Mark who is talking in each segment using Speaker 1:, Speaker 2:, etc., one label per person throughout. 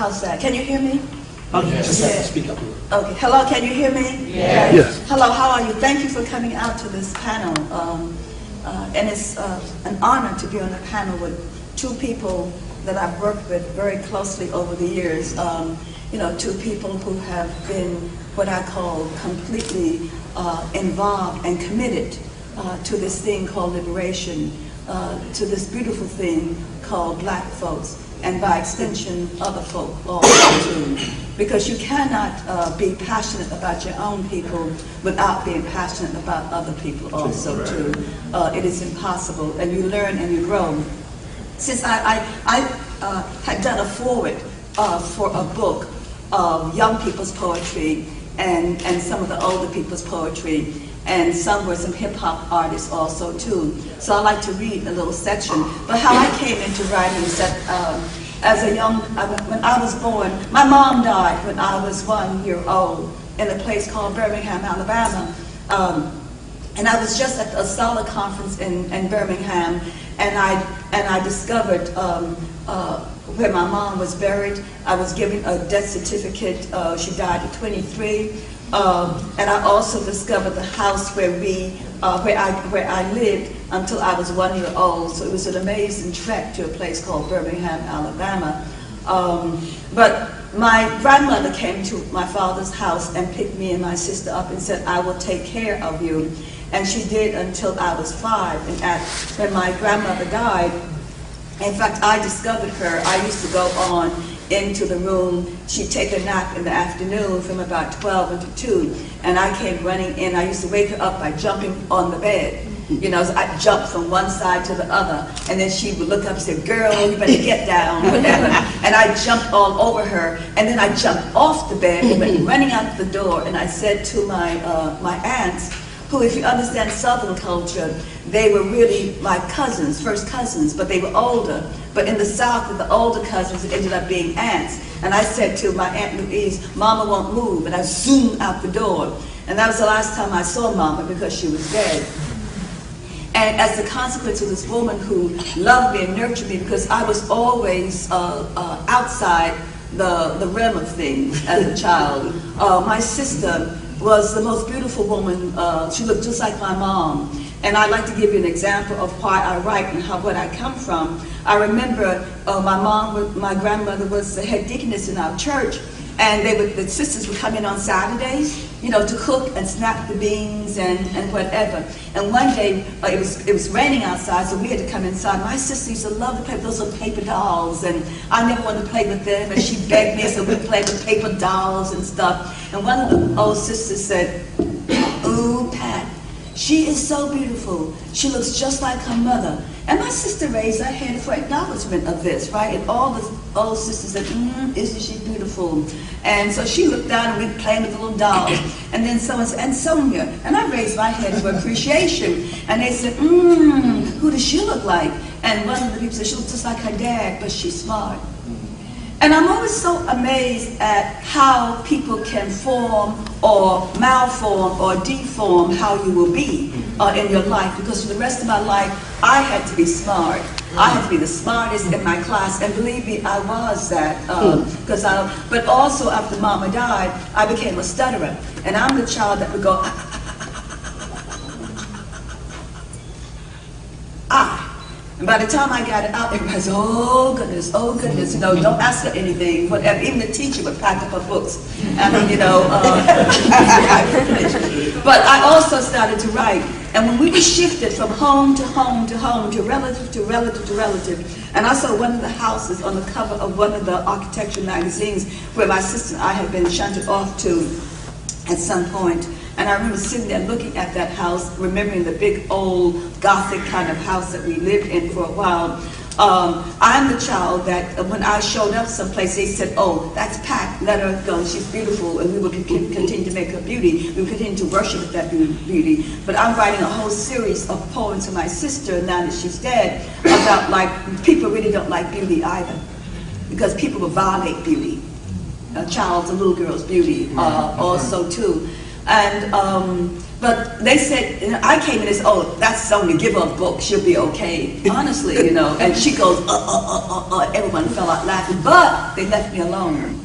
Speaker 1: how's that? Can you hear me?
Speaker 2: Okay, just have to speak up a little.
Speaker 1: Okay, hello, can you hear me?
Speaker 2: Yes.
Speaker 3: Yes.
Speaker 1: Hello, how are you? Thank you for coming out to this panel. And it's an honor to be on a panel with two people that I've worked with very closely over the years. You know, two people who have been what I call completely involved and committed to this thing called liberation, to this beautiful thing called black folks, and by extension, other folk also too. Because you cannot be passionate about your own people without being passionate about other people also too. It is impossible, and you learn and you grow. Since I had done a foreword for a book of young people's poetry and some of the older people's poetry, and some were some hip-hop artists also too. So I like to read a little section. But how I came into writing is that as a young, when I was born, my mom died when I was 1 year old in a place called Birmingham, Alabama. And I was just at a Solid conference in Birmingham, and I discovered where my mom was buried. I was given a death certificate. She died at 23. And I also discovered the house where I lived until I was 1 year old. So it was an amazing trek to a place called Birmingham, Alabama. But my grandmother came to my father's house and picked me and my sister up and said, "I will take care of you." And she did until I was 5. And when my grandmother died, in fact, I discovered her. I used to go on into the room. She'd take a nap in the afternoon from about 12 until 2, and I came running in. I used to wake her up by jumping on the bed. You know, so I'd jump from one side to the other, and then she would look up and say, "Girl, you better get down," whatever. And I jumped all over her, and then I jumped off the bed and went running out the door, and I said to my aunts, who, if you understand Southern culture, they were really my cousins, first cousins, but they were older. But in the South, the older cousins ended up being aunts. And I said to my Aunt Louise, "Mama won't move," and I zoomed out the door. And that was the last time I saw Mama because she was dead. And as a consequence of this woman who loved me and nurtured me, because I was always outside the realm of things as a child, my sister was the most beautiful woman. She looked just like my mom. And I'd like to give you an example of why I write and where I come from. I remember my grandmother was the head deaconess in our church, and the sisters would come in on Saturdays, you know, to cook and snap the beans and whatever. And one day it was raining outside, so we had to come inside. My sister used to love to play with those little paper dolls, and I never wanted to play with them, and she begged me, so we played with paper dolls and stuff. And one of the old sisters said, "Ooh, Pat, she is so beautiful. She looks just like her mother." And my sister raised her hand for acknowledgement of this, right? And all the old sisters said, "Isn't she beautiful?" And so she looked down and we played with the little dolls. And then someone said, "And Sonia." And I raised my hand for appreciation. And they said, "Who does she look like?" And one of the people said, "She looks just like her dad, but she's smart." And I'm always so amazed at how people can form or malform or deform how you will be in your life, because for the rest of my life, I had to be smart. I had to be the smartest in my class, and believe me, I was that. But also after Mama died, I became a stutterer, and I'm the child that would go, And by the time I got it out, everybody said, oh goodness, you know, don't ask her anything, whatever. Even the teacher would pack up her books. I mean, you know, my privilege. But I also started to write. And when we were shifted from home to home to home, to relative to relative to relative, and I saw one of the houses on the cover of one of the architecture magazines where my sister and I had been shunted off to at some point. And I remember sitting there looking at that house, remembering the big old Gothic kind of house that we lived in for a while. I'm the child that when I showed up someplace, they said, "Oh, that's Pat, let her go, she's beautiful," and we would continue to make her beauty. We would continue to worship that beauty. But I'm writing a whole series of poems to my sister, now that she's dead, about like, people really don't like beauty either, because people will violate beauty. A child's, a little girl's beauty also too. And But they said, I came in as, oh, that's Sonia, give her a book, she'll be okay. Honestly, and she goes, everyone fell out laughing, but they left me alone.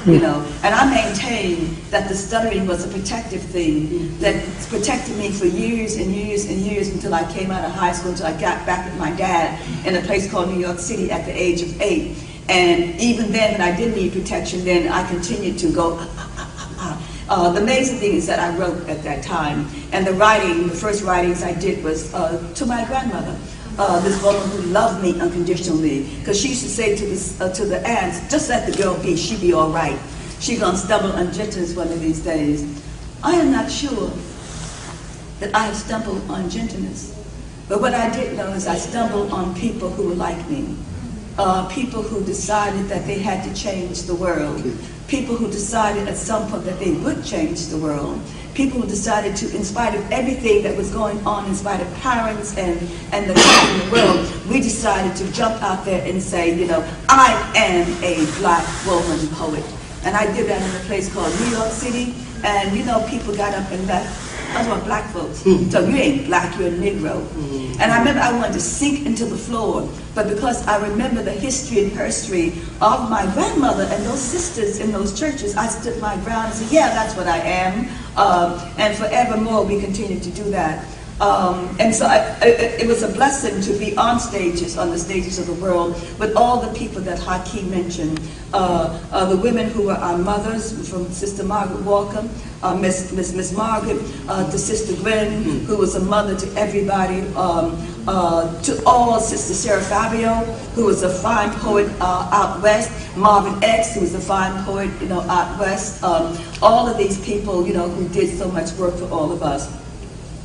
Speaker 1: And I maintain that the stuttering was a protective thing that protected me for years and years and years until I came out of high school, until I got back with my dad in a place called New York City at the age of 8. And even then, when I did need protection, then I continued to go, The amazing thing is that I wrote at that time, and the first writings I did was to my grandmother. This woman who loved me unconditionally, because she used to say to the aunts, just let the girl be, she be all right. She gonna stumble on gentleness one of these days. I am not sure that I have stumbled on gentleness, but what I did know is I stumbled on people who were like me, people who decided that they had to change the world, people who decided at some point that they would change the world, people who decided to, in spite of everything that was going on, in spite of parents and the country in the world, we decided to jump out there and say, I am a black woman poet. And I did that in a place called New York City, and people got up and left. Those were black folks. So you ain't black, you're a Negro. And I remember I wanted to sink into the floor, but because I remember the history and herstory of my grandmother and those sisters in those churches, I stood my ground and said, yeah, that's what I am. And forevermore we continue to do that. And so it was a blessing to be on the stages of the world, with all the people that Hakeem mentioned. The women who were our mothers, from Sister Margaret Walker, Miss Margaret, to Sister Gwen, who was a mother to everybody, to all, Sister Sarah Fabio, who was a fine poet out west, Marvin X, who was a fine poet, out west, all of these people, who did so much work for all of us.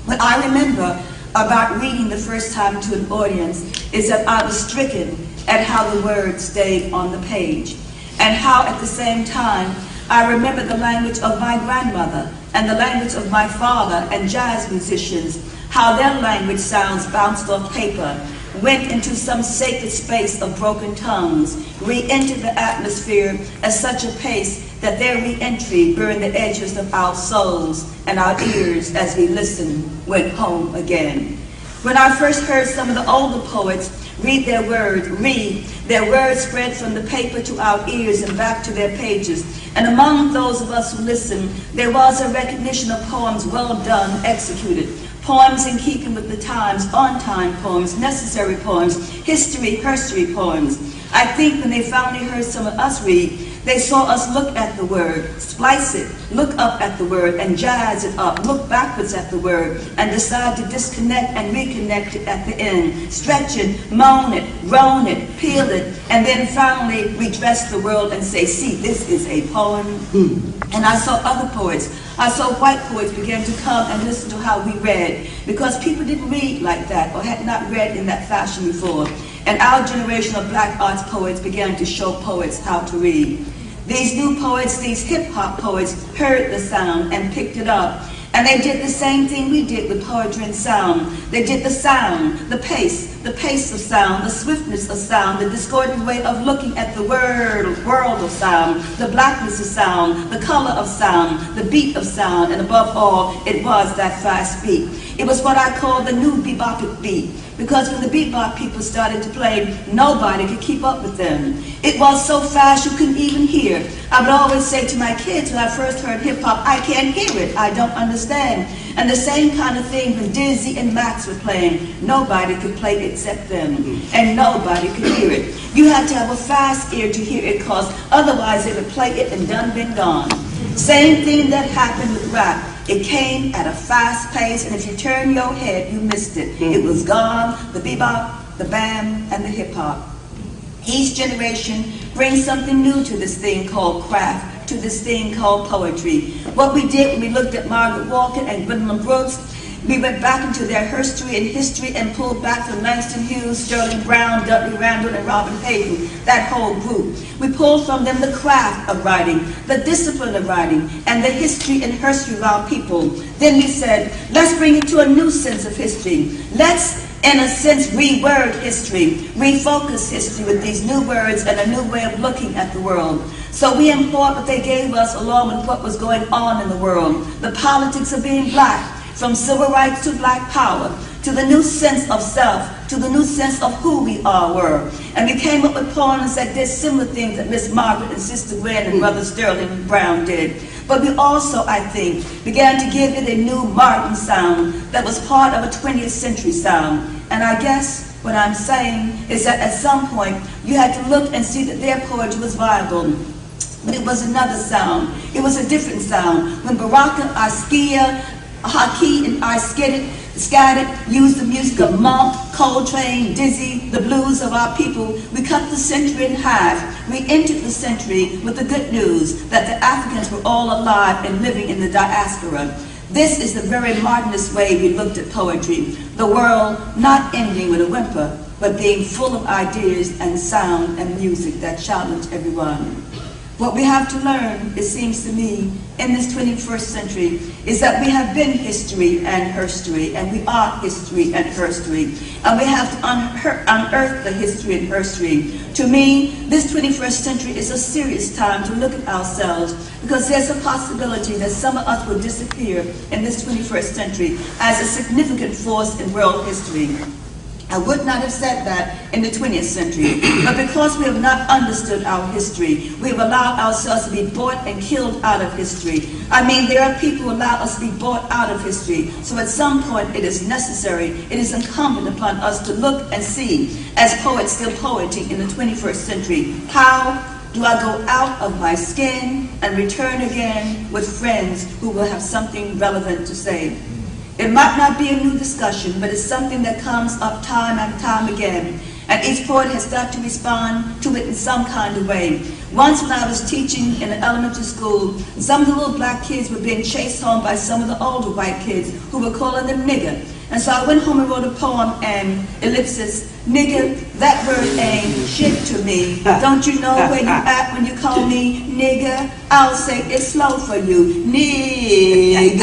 Speaker 1: What I remember about reading the first time to an audience is that I was stricken at how the words stayed on the page, and how at the same time I remember the language of my grandmother and the language of my father and jazz musicians, how their language sounds bounced off paper, went into some sacred space of broken tongues, re-entered the atmosphere at such a pace that their re-entry burned the edges of our souls and our ears as we listened, went home again. When I first heard some of the older poets read their words spread from the paper to our ears and back to their pages. And among those of us who listened, there was a recognition of poems well done, executed. Poems in keeping with the times, on-time poems, necessary poems, herstory poems. I think when they finally heard some of us read, they saw us look at the word, splice it, look up at the word, and jazz it up, look backwards at the word, and decide to disconnect and reconnect it at the end, stretch it, moan it, groan it, peel it, and then finally redress the world and say, see, this is a poem. And I saw other poets. I saw white poets begin to come and listen to how we read, because people didn't read like that or had not read in that fashion before. And our generation of black arts poets began to show poets how to read. These new poets, these hip-hop poets, heard the sound and picked it up. And they did the same thing we did with poetry and sound. They did the sound, the pace of sound, the swiftness of sound, the discordant way of looking at the world of sound, the blackness of sound, the color of sound, the beat of sound, and above all, it was that fast beat. It was what I call the new bebopic beat, because when the bebop people started to play, nobody could keep up with them. It was so fast you couldn't even hear. I would always say to my kids when I first heard hip-hop, I can't hear it, I don't understand. And the same kind of thing when Dizzy and Max were playing, nobody could play except them, and nobody could hear it. You had to have a fast ear to hear it, cause otherwise they would play it and done been gone. Same thing that happened with rap. It came at a fast pace, and if you turned your head, you missed it. It was gone, the bebop, the bam, and the hip-hop. Each generation brings something new to this thing called craft, to this thing called poetry. What we did when we looked at Margaret Walker and Gwendolyn Brooks, we went back into their history and pulled back from Langston Hughes, Sterling Brown, Dudley Randall, and Robin Hayden, that whole group. We pulled from them the craft of writing, the discipline of writing, and the history and herstory of our people. Then we said, let's bring it to a new sense of history. Let's, in a sense, reword history, refocus history with these new words and a new way of looking at the world. So we employed what they gave us along with what was going on in the world, the politics of being black, from civil rights to black power, to the new sense of self, to the new sense of who we all were. And we came up with poems that did similar things that Miss Margaret and Sister Gwen and Brother Sterling Brown did. But we also, I think, began to give it a new modern sound that was part of a 20th century sound. And I guess what I'm saying is that at some point, you had to look and see that their poetry was viable. But it was another sound. It was a different sound. When Baraka, Askia, Haki, and I scattered, used the music of Monk, Coltrane, Dizzy, the blues of our people, we cut the century in half. We entered the century with the good news that the Africans were all alive and living in the diaspora. This is the very modernist way we looked at poetry. The world not ending with a whimper, but being full of ideas and sound and music that challenge everyone. What we have to learn, it seems to me, in this 21st century, is that we have been history and herstory, and we are history and herstory, and we have to unearth the history and herstory. To me, this 21st century is a serious time to look at ourselves, because there's a possibility that some of us will disappear in this 21st century as a significant force in world history. I would not have said that in the 20th century, but because we have not understood our history, we have allowed ourselves to be bought and killed out of history. I mean, there are people who allow us to be bought out of history. So at some point, it is necessary, it is incumbent upon us to look and see, as poets still poeting in the 21st century, how do I go out of my skin and return again with friends who will have something relevant to say? It might not be a new discussion, but it's something that comes up time and time again. And each poet has got to respond to it in some kind of way. Once when I was teaching in an elementary school, some of the little black kids were being chased home by some of the older white kids who were calling them nigger. And so I went home and wrote a poem, and ellipsis, nigger, that word ain't shit to me. Don't you know where you at when you call me nigger? I'll say it slow for you, nigger.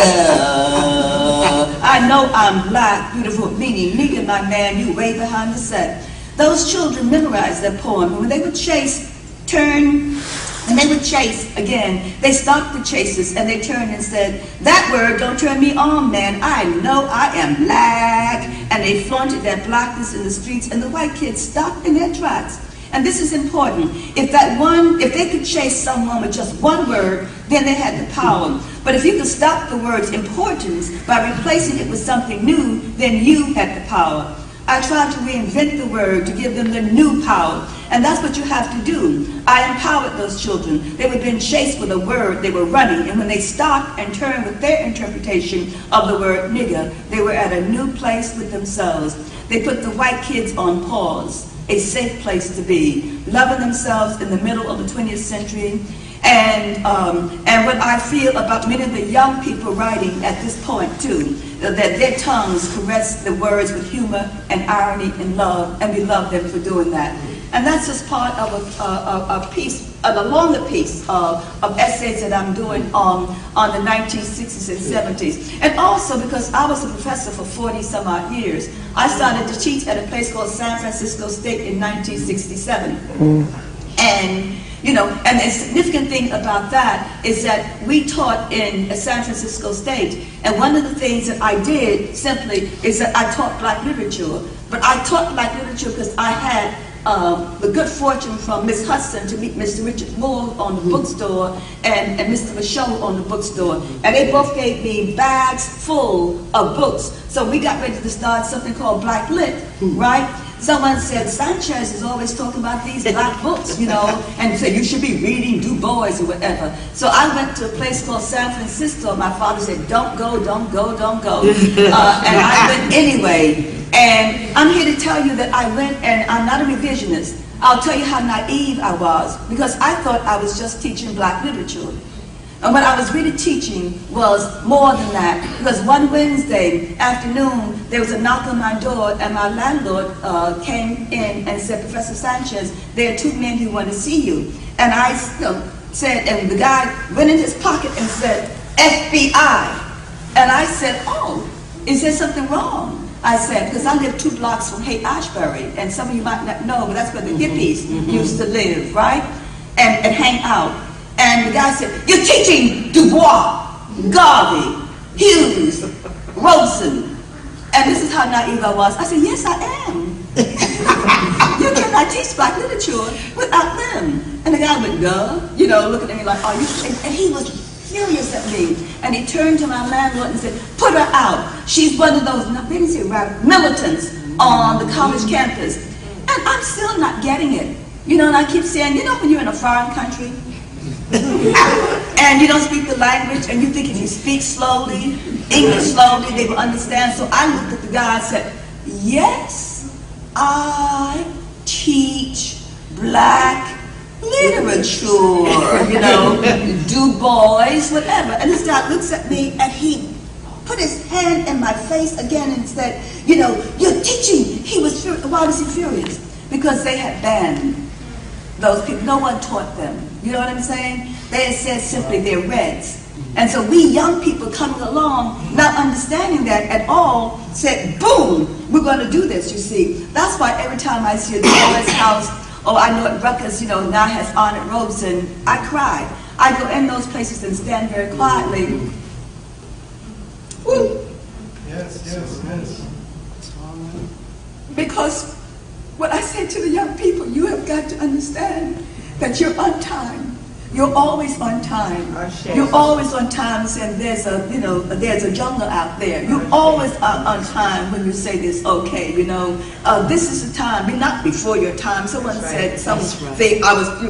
Speaker 1: I know I'm black, beautiful, meaning nigger, my man, you way behind the set. Those children memorized that poem, and when they would chase, turn, and they would chase again. They stopped the chases and they turned and said, that word don't turn me on, man. I know I am black. And they flaunted their blackness in the streets, and the white kids stopped in their tracks. And this is important. If they could chase someone with just one word, then they had the power. But if you could stop the word's importance by replacing it with something new, then you had the power. I tried to reinvent the word to give them the new power. And that's what you have to do. I empowered those children. They were being chased with a word, they were running. And when they stopped and turned with their interpretation of the word nigger, they were at a new place with themselves. They put the white kids on pause, a safe place to be, loving themselves in the middle of the 20th century. And what I feel about many of the young people writing at this point too, that their tongues caress the words with humor and irony and love, and we love them for doing that. And that's just part of a piece, a longer piece of essays that I'm doing on the 1960s and 70s. And also because I was a professor for 40 some odd years, I started to teach at a place called San Francisco State in 1967. And you know, and the significant thing about that is that we taught in San Francisco State, and one of the things that I did simply is that I taught black literature. But I taught black literature because I had the good fortune from Miss Hudson to meet Mr. Richard Moore on the bookstore and Mr. Michaud on the bookstore. And they both gave me bags full of books. So we got ready to start something called Black Lit, right? Someone said, Sanchez is always talking about these black books, you know, and said, you should be reading Du Bois or whatever. So I went to a place called San Francisco. My father said, don't go, don't go, don't go. And I went anyway. And I'm here to tell you that I went, and I'm not a revisionist. I'll tell you how naive I was, because I thought I was just teaching black literature. And what I was really teaching was more than that, because one Wednesday afternoon, there was a knock on my door, and my landlord came in and said, Professor Sanchez, there are two men who want to see you. And I said, and the guy went in his pocket and said, FBI. And I said, oh, is there something wrong? I said, because I live 2 blocks from Haight-Ashbury, and some of you might not know, but that's where the hippies used to live, right? And hang out. And the guy said, you're teaching Du Bois, Garvey, Hughes, Rosen. And this is how naive I was. I said, yes, I am. You cannot teach black literature without them. And the guy went, duh, you know, looking at me like, are you? And he was furious at me. And he turned to my landlord and said, put her out. She's one of those, they didn't say right, militants on the college campus. And I'm still not getting it. You know, and I keep saying, you know when you're in a foreign country and you don't speak the language and you think if you speak slowly, English slowly, they will understand. So I looked at the guy and said, yes, I teach black literature, you know, Du Bois, whatever. And this guy looks at me and he put his hand in my face again and said, you know, you're teaching. He was furious. Why was he furious? Because they had banned those people. No one taught them. You know what I'm saying? They had said simply they're Reds. And so we young people coming along, not understanding that at all, said, boom, we're going to do this, you see. That's why every time I see a Dolores house, or I know at Rutgers, you know, now has honored robes, and I cry. I go in those places and stand very quietly. Woo.
Speaker 3: Yes, yes, yes.
Speaker 1: Because what I say to the young people, you have got to understand that you're on time. You're always on time. You're always on time saying there's a, you know, there's a jungle out there. You're always on time when you say this, okay, you know, this is the time, not before your time. Someone said something,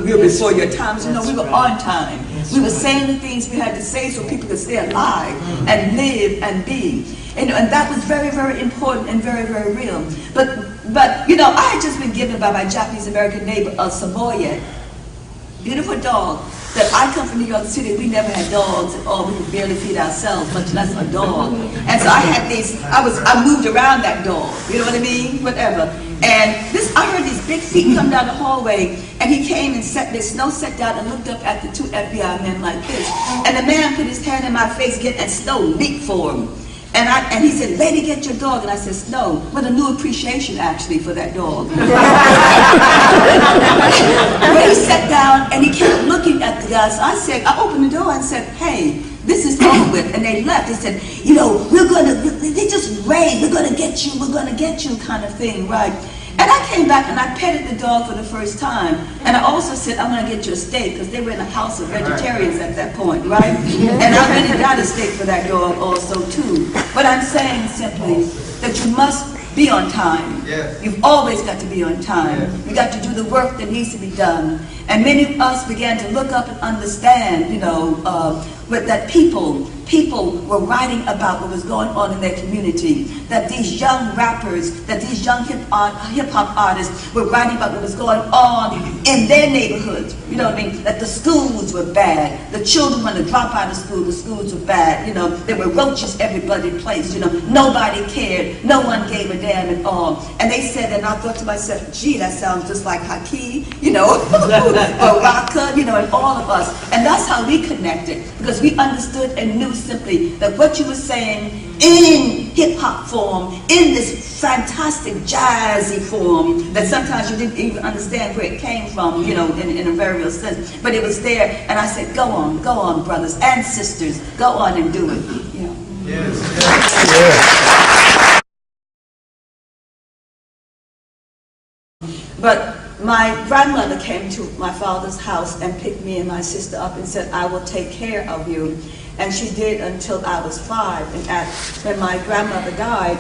Speaker 1: you're before your time. So no, we were on time. We were saying the things we had to say so people could stay alive and live and be. And that was very, very important and very, very real. But you know, I had just been given by my Japanese American neighbor a Samoyed, beautiful dog. That I come from New York City, we never had dogs at all. We could barely feed ourselves, much less a dog. And so I had these, I moved around that dog, you know what I mean? Whatever. And I heard these big feet come down the hallway, and he came and Snow sat down and looked up at the two FBI men like this. And the man put his hand in my face and Snow leaped for him. And he said, lady, get your dog. And I said, Snow, with a new appreciation actually for that dog. But he sat down and he kept looking at the guys. I opened the door and said, hey, this is over with. And they left. They said, you know, they just raved, we're going to get you kind of thing, right? And I came back and I petted the dog for the first time. And I also said, I'm going to get you a steak, because they were in a house of vegetarians at that point, right? And I really got a steak for that dog also, too. But I'm saying simply that you must be on time.
Speaker 3: Yes.
Speaker 1: You've always got to be on time.
Speaker 3: Yes.
Speaker 1: You got to do the work that needs to be done. And many of us began to look up and understand, you know, that people were writing about what was going on in their community, that these young rappers, that these young hip-hop artists were writing about what was going on in their neighborhoods, you know what I mean, that the schools were bad, the children wanted to drop out of school, the schools were bad, you know, there were roaches every bloody place, you know, nobody cared, no one gave a damn at all. And they said, and I thought to myself, gee, that sounds just like Haki, you know, or Raka, you know, and all of us. And that's how we connected, because we understood and knew simply that what you were saying in hip-hop form, in this fantastic jazzy form, that sometimes you didn't even understand where it came from, you know, in a very real sense. But it was there, and I said, go on, brothers and sisters, go on and do it. You know.
Speaker 3: Yes.
Speaker 1: But my grandmother came to my father's house and picked me and my sister up and said, I will take care of you. And she did until I was 5. And when my grandmother died,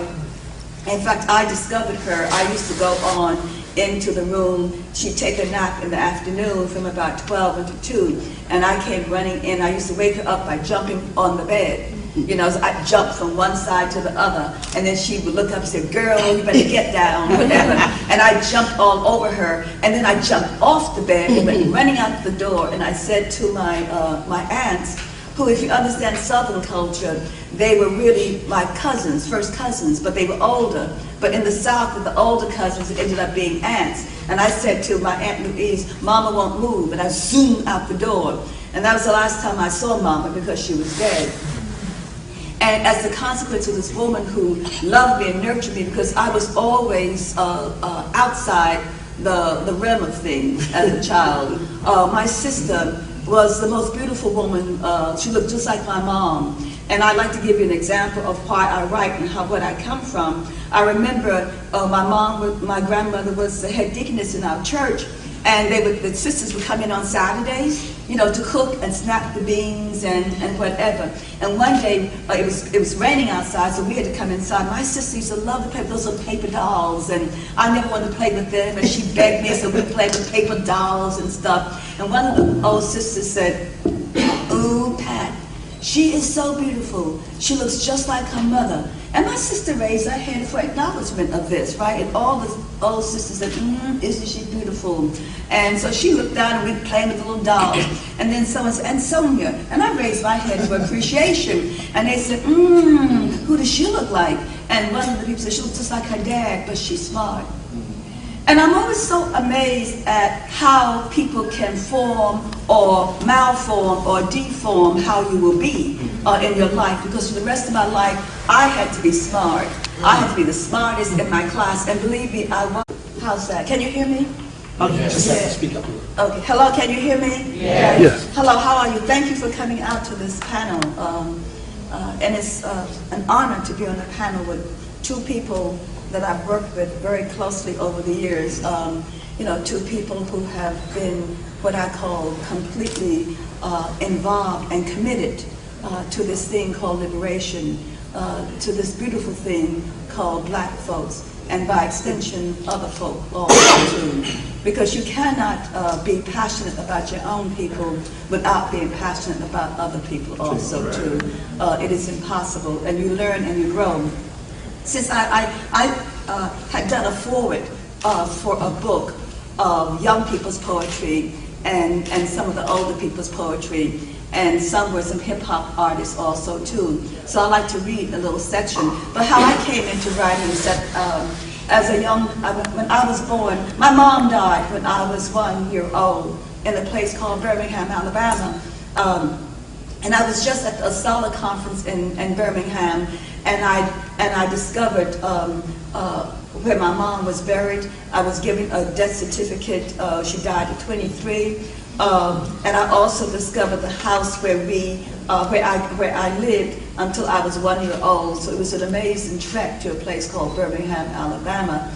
Speaker 1: in fact, I discovered her. I used to go on into the room. She'd take a nap in the afternoon from about 12 until 2. And I came running in. I used to wake her up by jumping on the bed. You know, so I'd jump from one side to the other, and then she would look up and say, girl, you better get down, whatever. And I jumped all over her, and then I jumped off the bed and went running out the door, and I said to my aunts, who, if you understand Southern culture, they were really my cousins, first cousins, but they were older. But in the South, the older cousins ended up being aunts. And I said to my Aunt Louise, Mama won't move, and I zoomed out the door. And that was the last time I saw Mama, because she was dead. And as a consequence of this woman who loved me and nurtured me, because I was always outside the realm of things as a child. My sister was the most beautiful woman. She looked just like my mom. And I'd like to give you an example of why I write and what I come from. I remember my grandmother was the head deaconess in our church, and the sisters would come in on Saturdays, to cook and snap the beans and whatever. And one day, it was raining outside, so we had to come inside. My sister used to love to play with those little paper dolls, and I never wanted to play with them, and she begged me, so we'd play with paper dolls and stuff. And one of the old sisters said, "Ooh, Pat, she is so beautiful. She looks just like her mother." And my sister raised her hand for acknowledgement of this, right? And all the old sisters said, "Isn't she beautiful?" And so she looked down and we played with the little dolls. And then someone said, "And Sonia." And I raised my hand for appreciation. And they said, "Who does she look like?" And one of the people said, "She looks just like her dad, but she's smart." And I'm always so amazed at how people can form or malform or deform how you will be in your life, because for the rest of my life, I had to be smart. I had to be the smartest in my class, and believe me, I was. How's that? Can you hear me?
Speaker 2: Just have to speak up a little.
Speaker 1: Okay. Hello, can you hear me?
Speaker 2: Yes.
Speaker 1: Hello, how are you? Thank you for coming out to this panel. And it's an honor to be on a panel with two people that I've worked with very closely over the years. Two people who have been what I call completely involved and committed to this thing called liberation, to this beautiful thing called black folks, and by extension, other folk also too. Because you cannot be passionate about your own people without being passionate about other people also too. It is impossible, and you learn and you grow. Since I had done a foreword for a book of young people's poetry and some of the older people's poetry, and some were some hip-hop artists also too. So I like to read a little section. But how I came into writing is that when I was born, my mom died when I was 1 year old in a place called Birmingham, Alabama. And I was just at a Solid conference in Birmingham, and I discovered where my mom was buried. I was given a death certificate. She died at 23. And I also discovered the house where I lived until I was 1 year old. So it was an amazing trek to a place called Birmingham, Alabama.